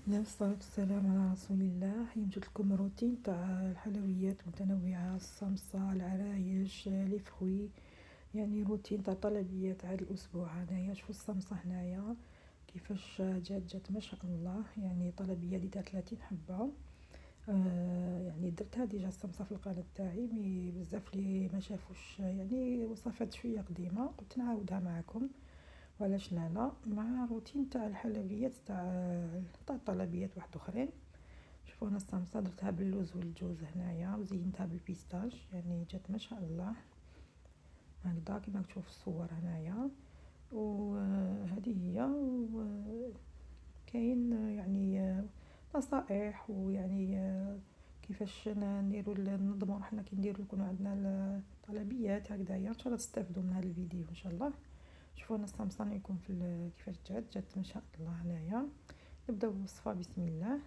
والصلاة والسلام على رسول الله. اليوم جبت لكم روتين تاع الحلويات متنوعة، الصمصة، العرايش، لي فخوي، يعني روتين تاع طلبيات هذا الأسبوع. هنايا شوفوا الصمصة هنايا كيفاش جات ما شاء الله، يعني طلبية دي تاع 30 حبة. يعني درتها ديجا الصمصة في القناة تاعي، مي بزاف لي ما شافوش، يعني وصفات شوية قديمة، قلت نعاودها معكم وعلاش لا مع روتين تاع الحلويات تاع الطلبيات واحد اخرين. شوفوا انا الصمصه درتها باللوز والجوز هنايا وزينتها بالبيستاش، يعني جات ما شاء الله هكذا كيما تشوف الصور هنايا. وهذه هي كاين يعني نصائح، ويعني كيفاش نديروا ننظموا روحنا كي نديروا يكونوا عندنا الطلبيات هكذايا. ان شاء الله تستافدوا من هذا الفيديو ان شاء الله. شوفوا انا الصمصه نوريكم في كيفاش جات ما شاء الله. هنايا نبداو بالوصفه بسم الله.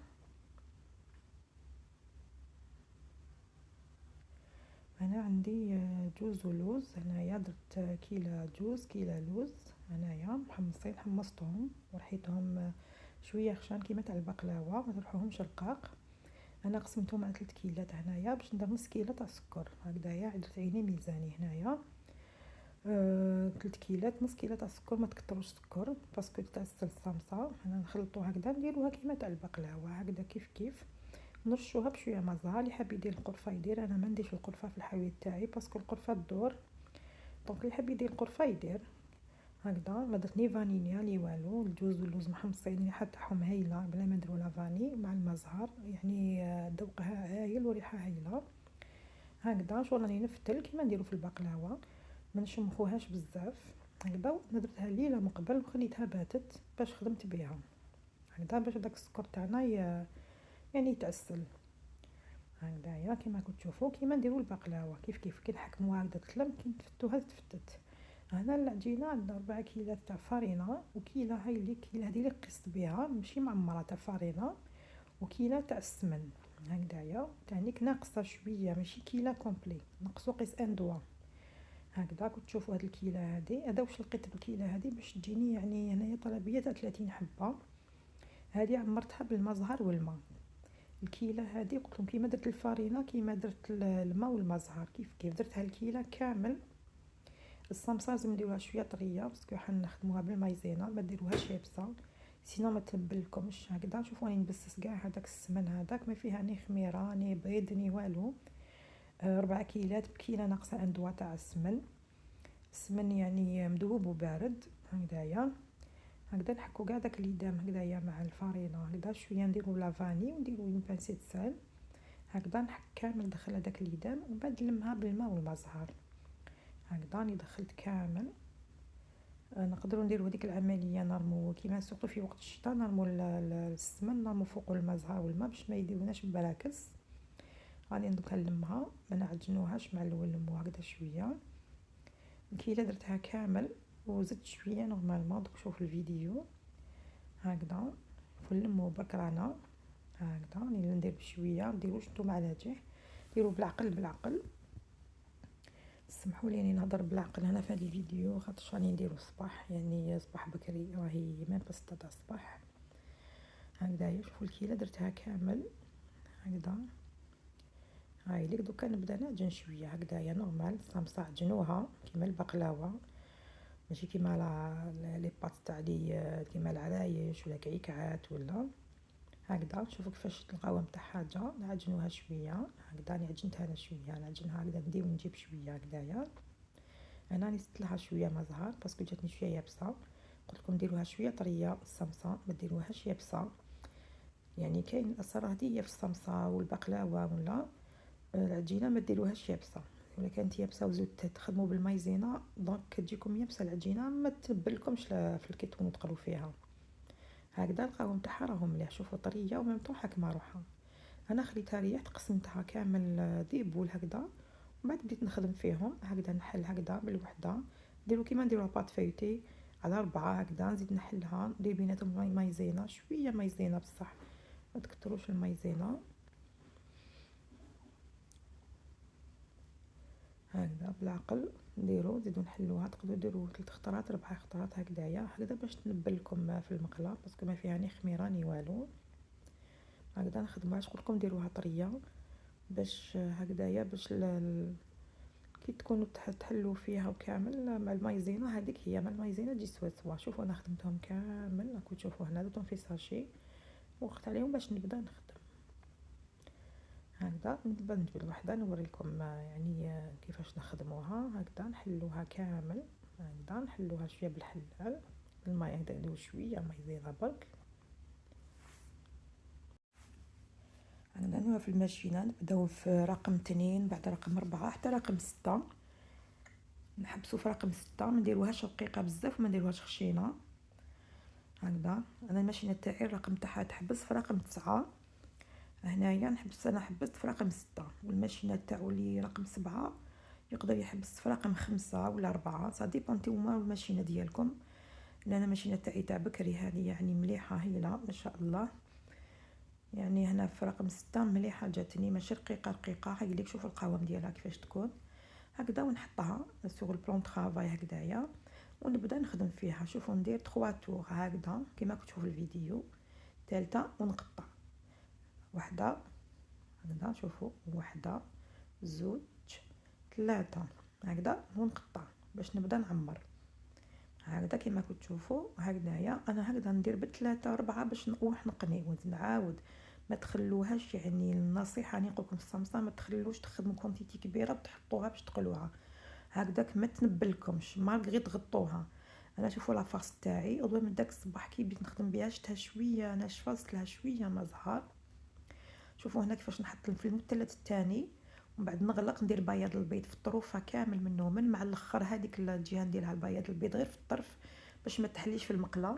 انا عندي جوز ولوز هنايا، درت كيلو جوز كيلو لوز هنايا محمصين، حمصتهم ورحيتهم شويه خشان كيما تاع البقلاوه، ما ترحوهمش رقاق. انا قسمتهم على 3 كيلات هنايا باش ندير نص كيلو تاع السكر هكذايا. درت عيني ميزاني هنايا 3 كيلات، نص كيلو تاع السكر، ما تكتروش السكر باسكو تعسل الصمصه. انا نخلطو هكذا نديروها كيما تاع البقلاوه هكذا كيف كيف، نرشوها بشويه ماء زهر. اللي حاب يدير القرفه يدير، انا ما نديرش القرفه في الحلويات تاعي باسكو القرفه تدور، دونك اللي حاب يدير القرفه يدير هكذا. ما درت ني فانيليا لي والو. الجوز واللوز محمصين، الريحه تاعهم هايله بلا ما نديرو لا فاني مع الماء زهر، يعني ذوقها هايل وريحه هايله هكذا. شغل راني نفتل كيما نديرو في البقلاوه، ما نشمخوهاش بزاف هكذا. درتها ليله من قبل وخليتها باتت باش خدمت بها هكذا، باش داك السكر تاعنا يعني يتعسل هكذايا كيما راكم تشوفوا. كيما نديروا البقلاوه كيف كيف كي نحكموها هكذا تلم، كي نتفتوها تفتت. هنا العجينه عندنا 4 كيلات تاع فارينه، وكيله هاي اللي كيله هذه اللي قست بها ماشي معمره تاع فارينه، وكيله تاع السمن هكذايا. تانيك ناقصه شويه ماشي كيله كومبلي، نقصو قيس ان دوا هكذا. كنت تشوفوا هاد الكيله هادي، هذا واش لقيت بالكيله هادي باش تجيني يعني هنايا طلبيه تاع 30 حبه. هادي عمرتها بالماء زهر والماء. الكيله هادي قلت لكم كيما درت الفارينه كيما درت الماء والماء زهر كيف كيف درتها الكيله كامل. الصمصه لازم نديروها شويه طريه باسكو حنخدموها بالمايزينا، ما ديروهاش يابسه سينو ما تبلكمش هكذا. شوفوا راني نبسس كاع هذاك السمن هذاك، ما فيها ني خميره ني بيض ني والو. 4 كيلات بكيله ناقصه ان دوا تاع السمن. السمن يعني مذوب وبارد هكذايا. هكذا نحكو كاع داك الليدام هكذايا مع الفارينه هكذا، شويه نديرو لافاني ونديرو اون بانسيت سال هكذا. نحك كامل ندخل هذاك الليدام ومن بعد نلمها بالماء والماء زهر هكذا. راني دخلت كامل. نقدروا نديروا هذيك العمليه نرمو كيما سورتو في وقت الشتاء، نرمو السمن نرمو فوق الماء زهر والماء باش ما يديروناش بلاكس. راني دوكا نلمها ما نعجنوهاش مع الاول، نلموها هكذا شويه. الكيله درتها كامل وزدت شويه نورمالمون، دوك شوف الفيديو هكذا. نلمو برك رانا هكذا. راني ندير بشويه، ديروش نتوما على جهه، ديروا بالعقل بالعقل. سمحوا لي اني نهضر بالعقل هنا في هذا الفيديو خاطر راني نديرو الصباح، يعني صباح بكري، راهي ميم با 6 تاع الصباح هكذايا. شوفوا الكيله درتها كامل هكذا. هاي ليك دوكا نبدا نعجن شويه هكذايا نورمال. الصمصه عجنوها كيما البقلاوه ماشي كيما لي باط تاع لي كيما العرايش ولا كعكات ولا هكذا. شوفوا كيفاش القوام تاعها جا. نعجنوها شويه هكذا. راني عجنتها انا شويه، نعجنها هكذا ندير ونجيب شويه هكذايا. انا نزيد لها شويه ماء زهر باسكو جاتني شويه يابسه. قلت لكم ديروها شويه طريه الصمصه، ما ديروهاش يابسه. يعني كاين الاسرار هذه هي في الصمصه والبقلاوه ولا العجينه ما ديروهاش يابسه، ولا كانت يابسه وزدت تخدموا بالمايزينا دونك كتجيكم يابسه العجينه ما تبلكمش في الكيتون تقلوا فيها هكذا. القوام تاعها راهو مليح، شوفوا طريه وميم طون حاكمه روحها. انا خليتها ريحت قسمتها كامل ديبول هكذا، ومن بعد بديت نخدم فيهم هكذا. نحل هكذا بالوحده، ديروا كيما نديروا بات فايتي على 4 هكذا. نزيد نحلها ندير بيناتهم مايزينا شويه مايزينا بصح ما تكتروش المايزينا هكذا بالعقل. نديرو نزيدو نحلوها، تقدروا ديروا 3 خطرات 4 خطرات هكذايا هكذا باش تنبل لكم في المقله باسكو ما فيها ني خميره ني والو هكذا نخدموها. قلت لكم ديروها طريه باش هكذايا باش كي تكونوا تحلوا فيها وكامل مع المايزينا. هذيك هي مع المايزينا تجي سوا. شوفوا انا خدمتهم كامل، راكم تشوفوا هنا درتهم في ساشي وقت عليهم باش نبدا نخدم. هكذا نبدا نجبد وحده نوريكم يعني كيفاش نخدموها. هكذا نحلوها كامل، هكذا نحلوها شويه بالحلال الماء، هكذا نديرو شويه مايزينا برك. عندنا في الماشينه نبداو في رقم 2 بعد رقم 4 حتى رقم 6. نحبسو في رقم 6، ما نديروهاش رقيقه بزاف وما نديروهاش خشينه. هكذا انا الماشينه تاعي الرقم تاعها تحبس في رقم 9. هنايا نحبس، انا حبست في رقم 6، والماشينه تاعو اللي رقم 7 يقدر يحبس في رقم 5 ولا 4، صا ديبون نتوما الماشينه ديالكم. انا الماشينه تاعي تاع بكري هذه يعني مليحه هايله ما شاء الله. يعني هنا في رقم 6 مليحه جاتني، ماشي رقيقه رقيقه. هاي ليك شوفوا القوام ديالها كيفاش تكون هكذا. ونحطها سوغ البلون طرافاي هكذايا ونبدا نخدم فيها. شوفوا ندير 3 تور هكذا كيما كتشوفوا في الفيديو. ثالثه ونقطع وحده هكذا، شوفوا وحده زوج ثلاثه هكذا ونقطع باش نبدا نعمر هكذا كيما كتشوفوا هكذايا. انا هكذا ندير بثلاثه 4 باش نروح نقني ونعاود. ما تخلوهاش، يعني النصيحه راني نقولكم في الصمصه ما تخلوش تخدموا كونتيتي كبيره وتحطوها باش تقلوها هكذاك، ما تنبلكمش مالغري تغطوها. انا شوفوا لافاس تاعي اول من داك الصباح كي بديت نخدم بها شتها شويه ناشفه، زدت لها شويه ما زهر. شوفوا هنا كيفاش نحط في المثلث الثاني ومن بعد نغلق ندير بياض البيض في الطروفه كامل منه من مع الاخر. هذيك الجهه نديرها البياض البيض غير في الطرف باش ما تحليش في المقله.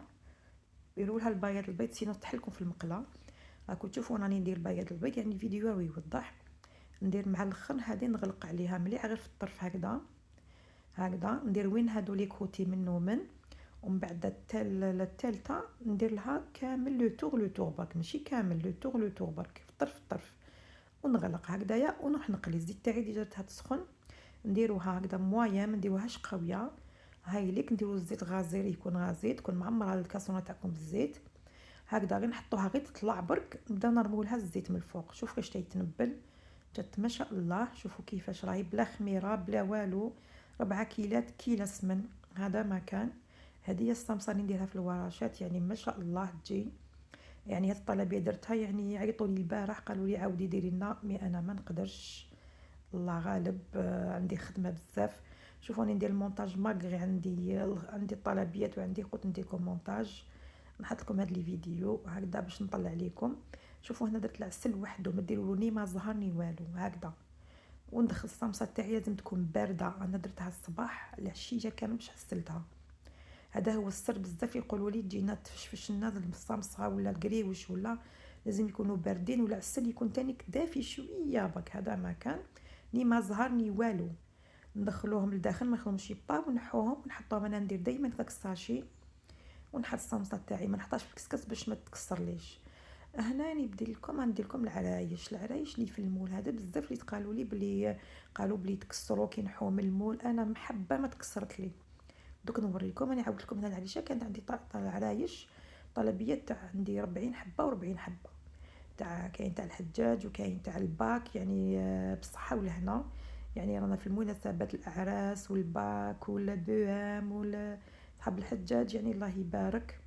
ديروا لها البياض البيض سينو تحلكم في المقله. راكم تشوفوا راني ندير بياض البيض، يعني الفيديو راه يوضح. ندير مع الاخر هذه نغلق عليها مليح غير في الطرف هكذا. هكذا ندير وين هادو لي كوتي منه ومن بعد الثالثه ندير لها كامل لو تور برك، ماشي كامل لو تور برك في الطرف ونغلق هكذايا ونروح نقلي. الزيت تاعي ديجا تسخن، نديروها هكذا موايا ما نديروهاش قويه. هاي ليك نديرو الزيت غازير، يكون غازي تكون معمره الكاسرونه تاعكم بالزيت هكذا. غير نحطوها غير تطلع برك نبداو نرمو لها الزيت من الفوق. شوف كيفاش تيتنبل جات ما شاء الله. شوفوا كيفاش راهي بلا خميره بلا والو. 4 كيلو سمن هذا ما كان. هذه هي الصمصه اللي نديرها في الورشات، يعني ما شاء الله تجي. يعني هاد الطلبيه درتها يعني عيطوا لي البارح قالوا لي عاودي ديري لنا، مي انا ما نقدرش الله غالب. عندي خدمه بزاف. شوفوا راني ندير المونتاج ماغري عندي الطلبيات وعندي قلت ندير لكم مونتاج نحط لكم هاد لي فيديو هكذا باش نطلع لكم. شوفوا هنا درت العسل وحده ما ديروا ني ما زهر ني والو هكذا. وندخل الصمصه تاعي لازم تكون بارده، انا درتها الصباح العشيه كامل باش عسلتها. هذا هو السر. بزاف يقولوا لي تجينا تفشفش لنا الصمصه ولا القريوش ولا لازم يكونوا باردين، والعسل يكون تاني دافي شويه برك. هذا ما كان ني ما زهر ني والو. ندخلوهم لداخل ما نخلوهمش يبطاو ونحوهم ونحطوهم. انا ندير دائما داك الساشي ونحط الصمصه تاعي ما نحطهاش في الكسكس باش ما تكسرليش. هنا ندير لكم العرايش اللي في المول. هذا بزاف اللي تقالوا لي بلي قالوا بلي تكسروا كي نحوهم من المول، انا محبه ما تكسرت لي. دوك نوريكم. انا عاودت لكم هنا العريشه كانت عندي العرايش طلبيات تاع عندي 40 حبه و40 حبه تاع كاين تاع الحجاج وكاين تاع الباك، يعني بصحه والهنا. يعني رانا في المناسبات الاعراس والباك ولا بوام ولا صحاب الحجاج، يعني الله يبارك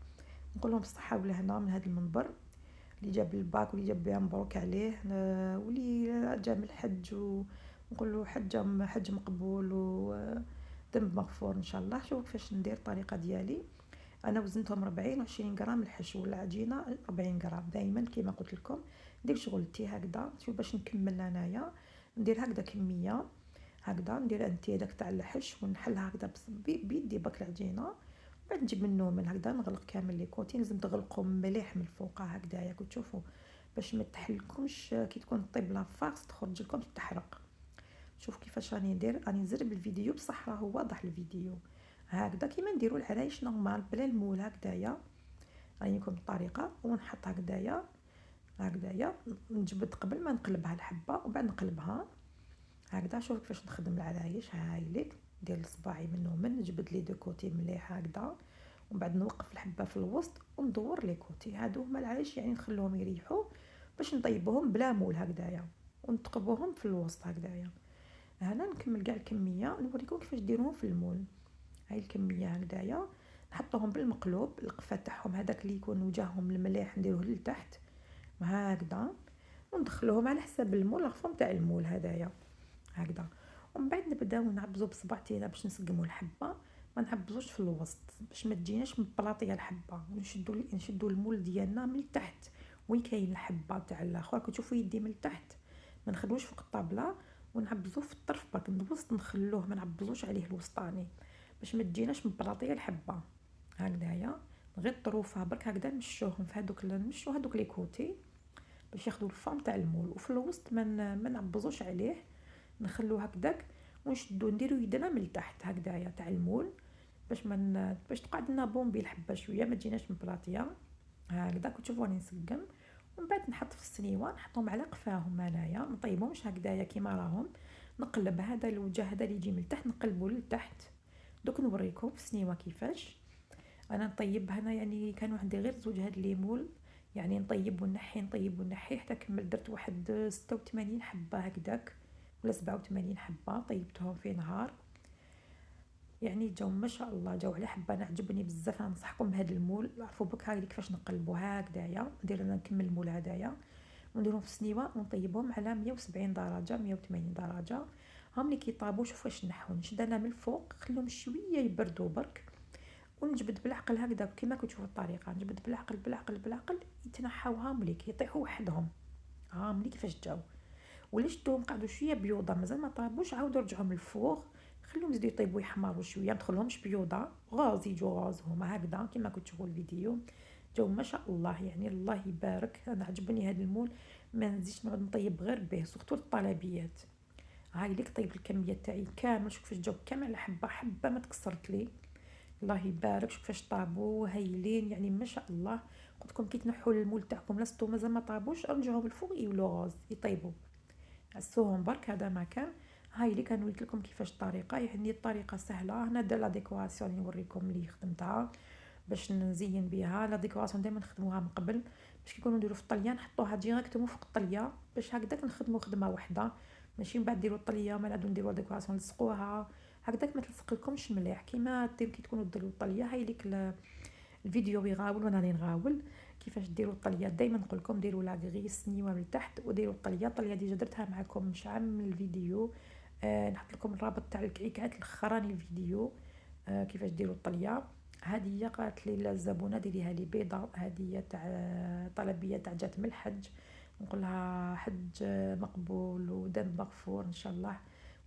نقول لهم بالصحه والهنا من هذا المنبر. اللي جاب الباك واللي جاب بها مبروك عليه، واللي جا من الحج ونقول له حج مقبول وذنب مغفور ان شاء الله. شوفوا كيفاش ندير الطريقه ديالي. انا وزنتهم 40 و20 غرام الحشو والعجينه 40 غرام دائما كما قلت لكم. ندير شغلتي هكذا. شوف باش نكمل انايا ندير هكذا كميه هكذا. ندير انتي داك تاع الحش ونحلها هكذا بيدي باك العجينه. بعد نجيب من هكذا نغلق كامل لي كوتي. لازم تغلقوا مليح من الفوق هكذايا تشوفوا باش ما تحلكمش كي تكون طيب لافاس تخرج لكم تحرق. شوف كيفاش راني ندير، راني نزرب الفيديو بصح راه واضح الفيديو هكذا كيما نديروا العرايش نورمال بلا المول هكذايا. راني لكم الطريقه ونحط هكذايا نجبد قبل ما نقلبها الحبه وبعد نقلبها هكذا. شوف كيفاش نخدم العرايش. هاي ليك ندير صباعي من نجبد لي دو كوتي مليح هكذا ومن بعد نوقف الحبه في الوسط وندور لي كوتي. هادو هما العرايش يعني نخلوهم يريحوا باش نطيبوهم بلا مول هكذايا ونتقبوهم في الوسط هكذايا. هنا نكمل كاع الكميه نوريكم كيفاش ديروهم في المول. هاي الكميه هكذايا نحطوهم بالمقلوب، القفه تاعهم هذاك اللي يكون وجههم المليح نديروه لتحت هكذا، وندخلوهم على حساب المول، الغفم تاع المول هذايا هكذا. ومن بعد نبداو نعبزو بصبعتينا باش نسقمو الحبه، ما نعبزوش في الوسط باش ما تجيناش مبلاطيه الحبه، نشدو المول ديالنا من التحت وين كاين الحبه تاع الاخر. كي تشوفوا يدي من التحت ما نخدموش فوق الطابله، ونعبزوه في الطرف برك الوسط نخلوه، ما نعبزوش عليه الوسطاني باش ما تجيناش مبلاطيه الحبه هكذايا. غير طروفها برك هكذا نمشوهم في هذوك نمشو هذوك لي كوتي باش ياخذوا الفورم تاع المول، وفي الوسط ما نعبزوش عليه، نخلوه هكذاك ونشدو نديرو يدنا من التحت هكذايا تاع المول باش باش تقعد لنا بومبي الحبه شويه ما تجيناش مبلاطيه هكذا. كتشوفوا راني نسقم، ومن بعد نحط في السنيوه نحطهم على قفاهم انايا، ما نطيبهمش هكذايا كيما راهم، نقلب هذا الوجه هذا اللي يجي من التحت نقلبو للتحت. دوك نوريكم في السنيوه كيفاش انا نطيب هنا. يعني كانوا عندي غير زوج هاد ليمول، يعني نطيب ونحي نطيب ونحي حتى كمل درت واحد 86 حبه هكذاك ولا 87 حبه طيبتهم في نهار. يعني جاو ما شاء الله جاو على حبه، انا عجبني بزاف. ننصحكم بهذا المول، عرفوا بك هاي كيفاش نقلبوا هكذايا. ندير انا نكمل المول هذايا ونديرهم في السنيوه ونطيبهم على 170 درجه 180 درجه. هم اللي كيطابوا شوف واش نحو نشد انا من الفوق خليهم شويه يبردوا برك، ونجبد بالعقل هكذا كيما كتشوفوا الطريقه، نجبد بالعقل بالعقل بالعقل يتنحاو هامليك يطيحوا وحدهم هامليك كيفاش جاو. ولا شدوهم قعدوا شويه بيوضه مازال ما طابوش عاودوا رجعوهم للفوق، خليهم يزيدوا يطيبوا يحمروا شويه، ما تخلوهمش بيوضه غاز يجوا غاز هما هكذا كيما كتشوفوا الفيديو. جاو ما شاء الله يعني الله يبارك. انا عجبني هذا المول، ما نزيدش نقعد نطيب غير به سورتو الطلبيات. هاي ليك طيب الكميه تاعي كامل، شوف كيفاش جاو كامل حبه حبه ما تكسرت لي. الله يبارك شوف كيفاش طابوا هايلين يعني ما شاء الله. قلت لكم كي تنحوا المول تاعكم لاصتو مازال ما طابوش رجعوهم الفوق يولوا غاز يطيبوا، عسوهم برك هذا مكان. هاي اللي كنوريت لكم كيفاش الطريقه، يعني الطريقه سهله. هنا دار لا ديكوراسيون اللي نوريكم اللي خدمتها باش نزين بها. لا ديكوراسيون دائما نخدموها من قبل باش كي نكونوا نديروا في الطليه نحطوها ديريكتومون فوق الطليه باش هكذاك نخدموا خدمه واحده، ماشي من بعد نديروا الطليه ما نعاودوا نديروا ديكوراسيون نلصقوها هكذاك ما تلصق لكمش مليح كيما ديروا كي تكونوا ديروا الطليه. هاي ليك الفيديو يغاول وانا راني نغاول كيفاش ديروا الطليه. دائما نقول لكم ديروا لاغري السنيوه من تحت وديروا الطليه ديجا درتها معكم شحال من الفيديو. نحط لكم الرابط تاع الكعكات الاخراني الفيديو كيفاش ديروا الطليه. هذه قالت لي الزبونه ديريها لي بيضه، هذه تاع طلبيه تاع جات من الحج، نقول لها حج مقبول وذنب مغفور ان شاء الله،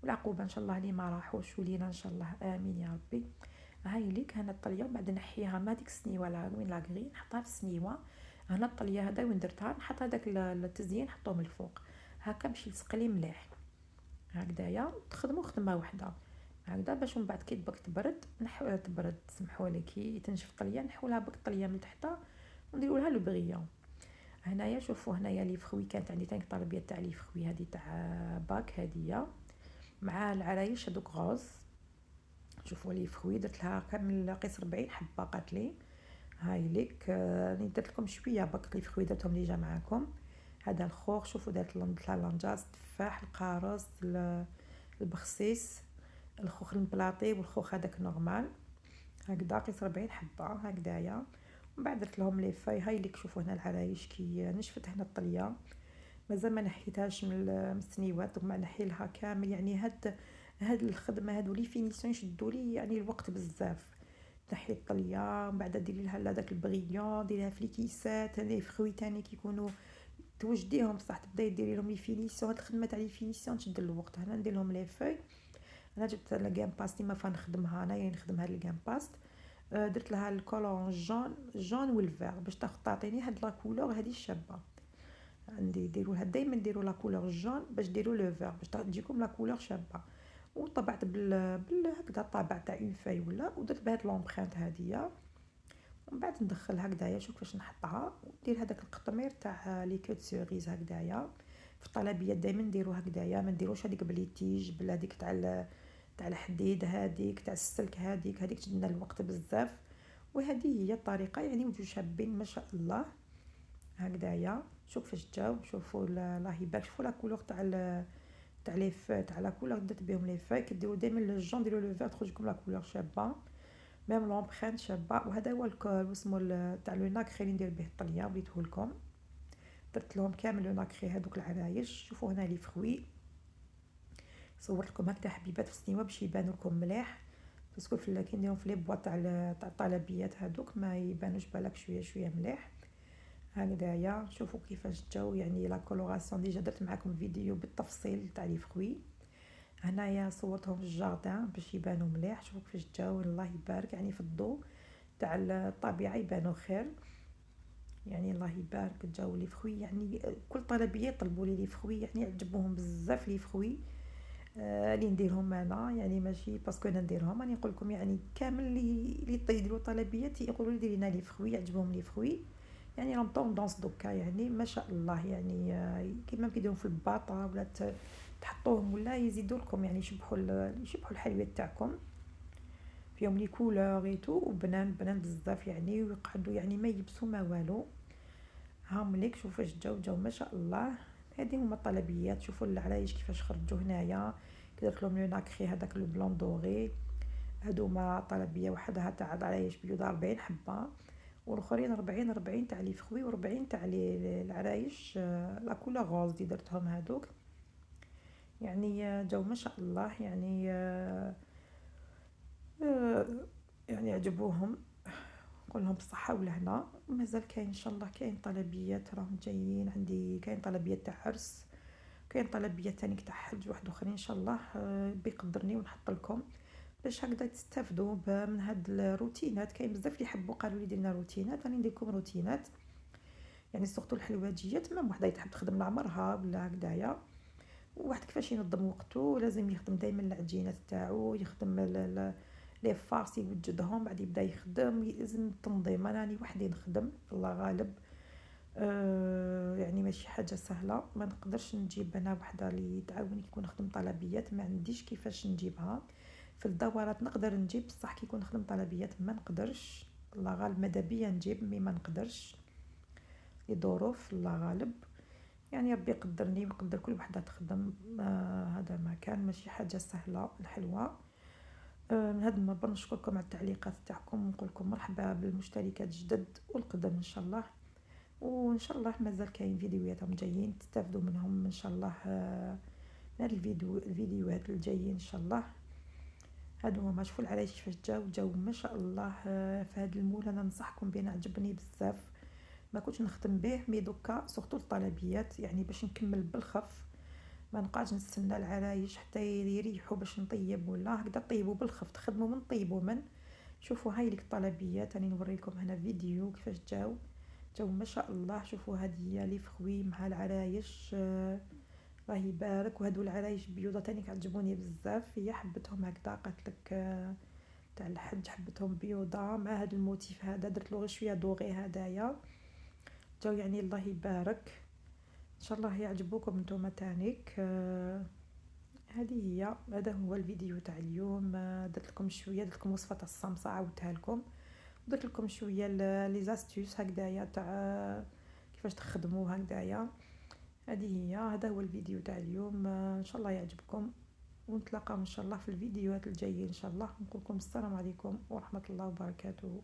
والعقوبه ان شاء الله اللي ما راحوش ولينا ان شاء الله امين يا ربي. هاي ليك هنا الطليه وبعد نحيها ما ديك السنيوه لا وين لاغري نحطها في السنيوه. هنا الطليه هذا وين درتها نحط هذاك التزيين نحطوه من الفوق هكا باش يلصق لي مليح هكذايا. تخدموا خدمه واحده هكذا باش من بعد كي تبقى تبرد تبرد سمحوا لي كي تنشف الطليه نحولها بك الطليه من تحتها ونديروا لها لو بغيون. هنايا شوفوا هنايا لي فخوي كانت عندي تاني طلبيه تاع لي فخوي هذه تاع باك هديه مع العرايش هذوك غاز. شوفوا لي فخوي درت لها كامل قيس 40 حبه قالت لي. هاي ليك راني درت لكم شويه باك لي فخوي درتهم ليجا معاكم. هذا الخوخ شوفوا درت لها لانجاز التفاح القارص البخسيس الخوخ المبلاطي والخوخ هذاك نورمال هكذا قيس 40 حبه هكذايا. ومن بعد درت لهم لي فاي. هاي ليك شوفوا هنا العرايش كي نشفت هنا الطليه مازال ما نحيتهاش من السنيوات دوك ما نحي لها كامل. يعني هاد الخدمه هادو لي فينيسيون يشدوا لي يعني الوقت بزاف. تحي الطليه من بعد ديري لها هذاك البغيون ديريها في ليكيسات. هذه فخوي تاني كيكونوا توجديهم بصح تبداي ديري لهم لي فينيسيون. هاد الخدمه تاع لي فينيسيون تشد الوقت. هنا ندير لهم لي فاي. انا جبت لا باست ما فنخدمها انايا نخدم هاد الكام باست. درت لها الكولون جون والفير باش تعطيني هاد لا كولور هذه الشابه. عندي ديروها دائما ديروا لا كولور جون باش ديروا لو فير باش تجيكم لا كولور شابه. وطبعت هكذا طابع تاع اون فاي ولا ودرت بهاد لومبرينت هاديه. ومن بعد ندخل هكذايا شوف كيفاش نحطها وندير هذاك القطمير تاع لي كوت سوريز هكذايا. في الطلبيه دائما نديروا هكذايا ما نديروش هذيك بلي تيج بلا هذيك تاع الحديد هذيك تاع السلك هذيك تجينا الوقت بزاف. وهذه هي الطريقه يعني وجو شابين ما شاء الله. هكذايا. شوف كيفاش جاو، شوفوا الله يبارك، شوفوا لا كولور تاع تاع تاع لا كولور درت بهم لي فاي. كديروا دائما لو جون ديروا لو فيغ تخرجكم لا كولور شابه، ميم لومبرينت شابه. وهذا هو الكول واسمو تاع لو ناكري اللي ندير به الطليه، وريته لكم. درت لهم كامل لو ناكري هذوك العرايش. شوفوا هنا لي فروي، صورت لكم هكذا حبيبات في السنيوه باش يبانوا لكم مليح، باسكو في كي نديرهم في لي بواط تاع الطلبيات هذوك ما يبانوش بالك شويه شويه مليح. هكذايا شوفوا كيفاش جاو، يعني لا كولوراسيون ديجا درت معكم فيديو بالتفصيل تاع لي فروي. هنايا صورتهم في الجاردان باش يبانوا مليح. شوفوا كيفاش جاو، الله يبارك، يعني في الضوء تاع الطبيعه يبانوا خير. يعني الله يبارك جاو لي فروي، يعني كل طلبيه يطلبوا لي فروي، يعني عجبوهم بزاف لي فروي. اللي نديرهم انا، يعني ماشي باسكو انا نديرهم، راني نقول لكم يعني كامل اللي يديروا طلبيات يقولوا لي ديري لنا لي فروي، يعجبهم لي فروي. يعني راهم طوندونس دوكا، يعني ما شاء الله، يعني كيما كيديروا في الباطا ولا تحطوهم ولا يزيدوا لكم، يعني يشبحوا الحلويات تاعكم، فيهم لي كولور اي تو، وبنان بنان بزاف يعني، ويقعدوا يعني ما يلبسوا ما والو. هاهم ليك شوفوا اش جاو ما شاء الله. هذه هما الطلبيات. شوفوا العرايش كيفاش خرجوا هنايا، درت لهم لو ناكري هذاك لو بلون دوري. هادو ما طلبيه وحدها تاع العرايش بيوض 40 حبه، والاخرين 40 تاع لي فخوي، و40 تاع العرايش لا كولور غوز دي درتهم هادوك. يعني جاو ما شاء الله، يعني آه، يعني عجبوهم. نقول لهم بالصحه والهنا. مازال كاين ان شاء الله، كاين طلبيات راهم جايين عندي، كاين طلبيات تاع عرس، كاين طلبيات تانيك تاع حج واحد اخرين ان شاء الله بيقدرني ونحط لكم باش هكذا تستافدوا من هاد الروتينات. كاين بزاف اللي يحبوا قالوا لي ديرنا روتينات، راني ندير لكم روتينات، يعني سورتو الحلوياتيات. ما وحده تحب تخدم لعمرها ولا هكذايا، واحد كيفاش ينظم وقته، لازم يخدم دائما العجينات تاعو، يخدم لي فارس يوجدهم، بعد يبدا يخدم، لازم تنظيم. انا راني وحدي نخدم في الله غالب. يعني ماشي حاجه سهله، ما نقدرش نجيب انا وحده اللي تعاوني كي نخدم طلبيات، ما عنديش كيفاش نجيبها. في الدورات نقدر نجيب بصح كي نخدم طلبيات ما نقدرش، الله غالب ماذا بيا نجيب مي ما نقدرش لظروف الله غالب. يعني ربي يقدرني ويقدر كل وحده تخدم. هذا ما كان ماشي حاجه سهله الحلوه. من هذا المنبر نشكركم على التعليقات تاعكم، ونقول لكم مرحبا بالمشتركات جدد والقدم ان شاء الله. وان شاء الله مازال كاين فيديوهات جايين تستافدوا منهم ان شاء الله. هاد الفيديوهات الجايين ان شاء الله. هادو هما، شوفوا العرايش كيفاش جاو ما شاء الله. في هاد المول انا ننصحكم بيه، عجبني بزاف، ما كنتش نخدم به مي دوكا سورتو الطلبيات، يعني باش نكمل بالخف، ما نبقاش نستنى العرايش حتى يريحوا باش نطيب ولا هكذا. طيبوا بالخف، تخدموا من طيبوا من. شوفوا هاي لك الطلبيات، راني نوريكم هنا فيديو كيفاش جاو ما شاء الله. شوفوا هذه لي فخوي مع العرايش، الله يبارك. وهادو العرايش بيوضه تاني كعجبوني بزاف، هي حبتهم هكذا قالت لك تاع الحج، حبتهم بيوضه مع هاد الموتيف هذا، درت له غير شويه دوغي هدايا، جاو يعني الله يبارك. ان شاء الله يعجبوكم نتوما تانيك. هذه هي، هذا هو الفيديو تاع اليوم. درت لكم شويه، درت لكم وصفه تاع الصمصه عاودتها لكم، درت لكم شويه لي زاستيوس هكذايا تاع كيفاش تخدموا هكذايا. هذه هي، هذا هو الفيديو تاع اليوم. ان شاء الله يعجبكم، ونتلاقاو ان شاء الله في الفيديوهات الجايين ان شاء الله. نقول لكم السلام عليكم ورحمه الله وبركاته.